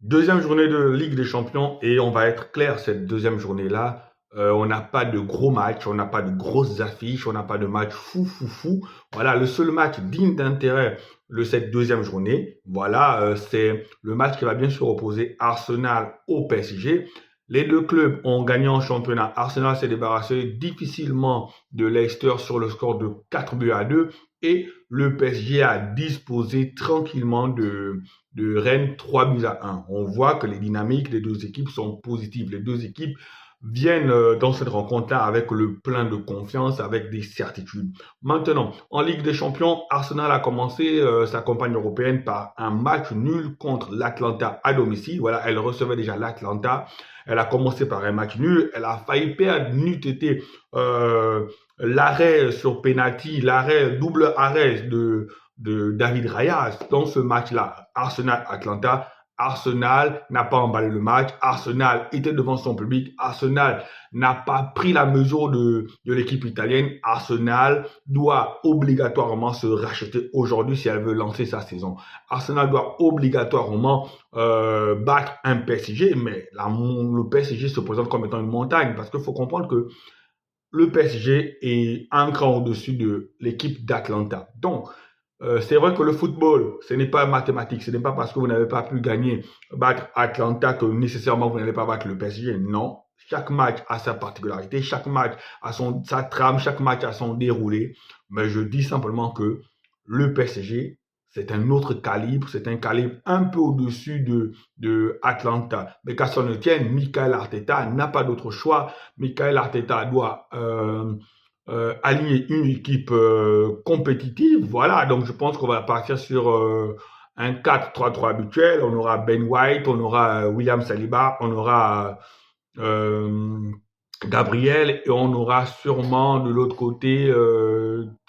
Deuxième journée de Ligue des Champions et on va être clair, cette deuxième journée-là, on n'a pas de gros matchs, on n'a pas de grosses affiches, on n'a pas de match fou, fou, fou. Voilà, le seul match digne d'intérêt de cette deuxième journée, voilà, c'est le match qui va bien sûr opposer Arsenal au PSG. Les deux clubs ont gagné en championnat. Arsenal s'est débarrassé difficilement de Leicester sur le score de 4 buts à 2 et le PSG a disposé tranquillement de Rennes 3 buts à 1. On voit que les dynamiques des deux équipes sont positives. Les deux équipes viennent dans cette rencontre-là avec le plein de confiance, avec des certitudes. Maintenant, en Ligue des Champions, Arsenal a commencé sa campagne européenne par un match nul contre l'Atlanta à domicile. Voilà, elle recevait déjà l'Atlanta. Elle a commencé par un match nul. Elle a failli perdre, n'eût été l'arrêt sur penalty, l'arrêt, double arrêt de David Raya dans ce match-là. Arsenal-Atlanta, Arsenal n'a pas emballé le match. Arsenal était devant son public. Arsenal n'a pas pris la mesure de l'équipe italienne. Arsenal doit obligatoirement se racheter aujourd'hui si elle veut lancer sa saison. Arsenal doit obligatoirement battre un PSG, mais le PSG se présente comme étant une montagne parce qu'il faut comprendre que le PSG est un cran au-dessus de l'équipe d'Atlanta. Donc, c'est vrai que le football, ce n'est pas mathématique. Ce n'est pas parce que vous n'avez pas pu gagner, battre Atlanta que nécessairement vous n'allez pas battre le PSG. Non. Chaque match a sa particularité, chaque match a sa trame, chaque match a son déroulé. Mais je dis simplement que le PSG, c'est un autre calibre, c'est un calibre un peu au-dessus de Atlanta. Mais qu'à son ne tienne, Michael Arteta n'a pas d'autre choix. Michael Arteta doit aligner une équipe compétitive. Voilà, donc je pense qu'on va partir sur un 4-3-3 habituel. On aura Ben White, on aura William Saliba, on aura euh, Gabriel et on aura sûrement de l'autre côté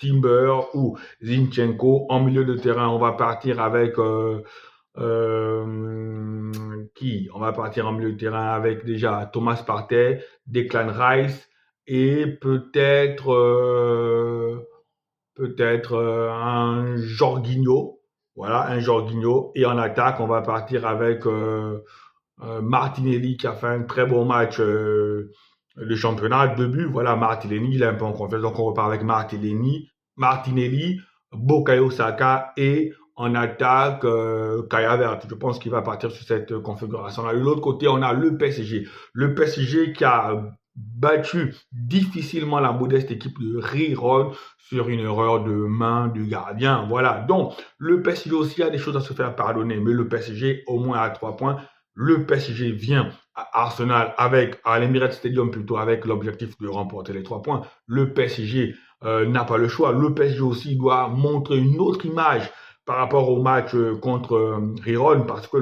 Timber ou Zinchenko. En milieu de terrain, on va partir avec qui? On va partir en milieu de terrain avec déjà Thomas Partey, Declan Rice et peut-être un Jorginho. Voilà, un Jorginho. Et en attaque, on va partir avec Martinelli qui a fait un très bon match de championnat. Deux buts, voilà, Martinelli, il est un peu en confiance. Donc on repart avec Martinelli, Bukayo Saka et en attaque Kai Havertz. Je pense qu'il va partir sur cette configuration-là. De l'autre côté, on a le PSG. Le PSG qui a battu difficilement la modeste équipe de Riron sur une erreur de main du gardien. Voilà. Donc, le PSG aussi a des choses à se faire pardonner, mais le PSG au moins à 3 points. Le PSG vient à Arsenal à l'Emirates Stadium plutôt avec l'objectif de remporter les 3 points. Le PSG n'a pas le choix. Le PSG aussi doit montrer une autre image par rapport au match contre Riron parce que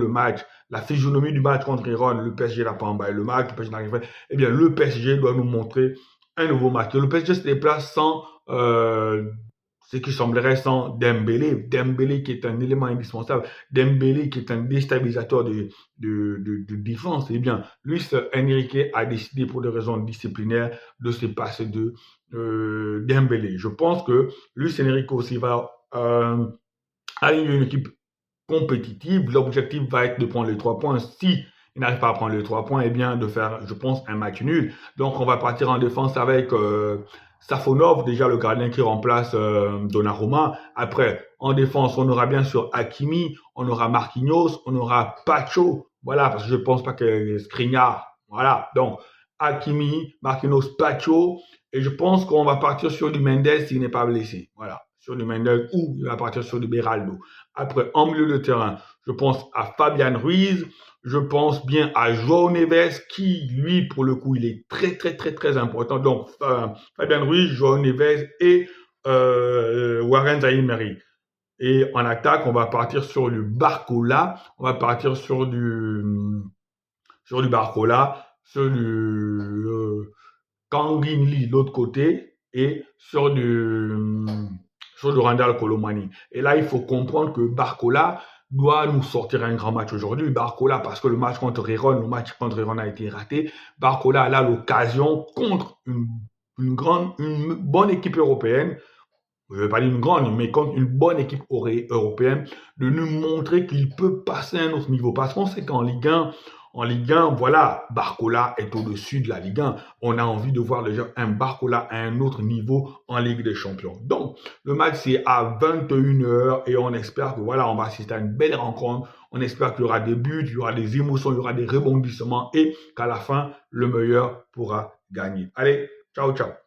la physionomie du match contre Riron, le PSG n'a pas emballé le match, le PSG n'a rien fait. Eh bien, le PSG doit nous montrer un nouveau match. Le PSG se déplace sans ce qui semblerait sans Dembélé. Dembélé qui est un élément indispensable. Dembélé qui est un déstabilisateur de défense. Eh bien, Luis Enrique a décidé pour des raisons disciplinaires de se passer de Dembélé. Je pense que Luis Enrique aussi va aligner une équipe compétitive. L'objectif va être de prendre les 3 points. Si il n'arrive pas à prendre les 3 points, eh bien, de faire, je pense, un match nul. Donc, on va partir en défense avec Safonov, déjà le gardien qui remplace Donnarumma. Après, en défense, on aura bien sûr Hakimi, on aura Marquinhos, on aura Pacho. Voilà, parce que je ne pense pas que Skriniar. Voilà, donc Hakimi, Marquinhos, Pacho. Et je pense qu'on va partir sur du Mendes s'il n'est pas blessé. Voilà, sur du Mendes ou il va partir sur du Beraldo. Après, en milieu de terrain, je pense à Fabian Ruiz. Je pense bien à João Neves qui, lui, pour le coup, il est très, très, très, très important. Donc, Fabian Ruiz, João Neves et Warren Zaïre-Emery. Et en attaque, on va partir sur du Barcola. On va partir sur du Barcola, sur du Kangin Lee de l'autre côté et sur du Randall Colomani. Et là, il faut comprendre que Barcola doit nous sortir un grand match aujourd'hui. Barcola, parce que le match contre Riron a été raté. Barcola a là l'occasion contre une bonne équipe européenne je ne vais pas dire une grande, mais contre une bonne équipe européenne, de nous montrer qu'il peut passer à un autre niveau. Parce qu'on sait qu'en Ligue 1, voilà, Barcola est au-dessus de la Ligue 1. On a envie de voir un Barcola à un autre niveau en Ligue des Champions. Donc, le match, c'est à 21h et on espère que, voilà, on va assister à une belle rencontre. On espère qu'il y aura des buts, il y aura des émotions, il y aura des rebondissements et qu'à la fin, le meilleur pourra gagner. Allez, ciao, ciao.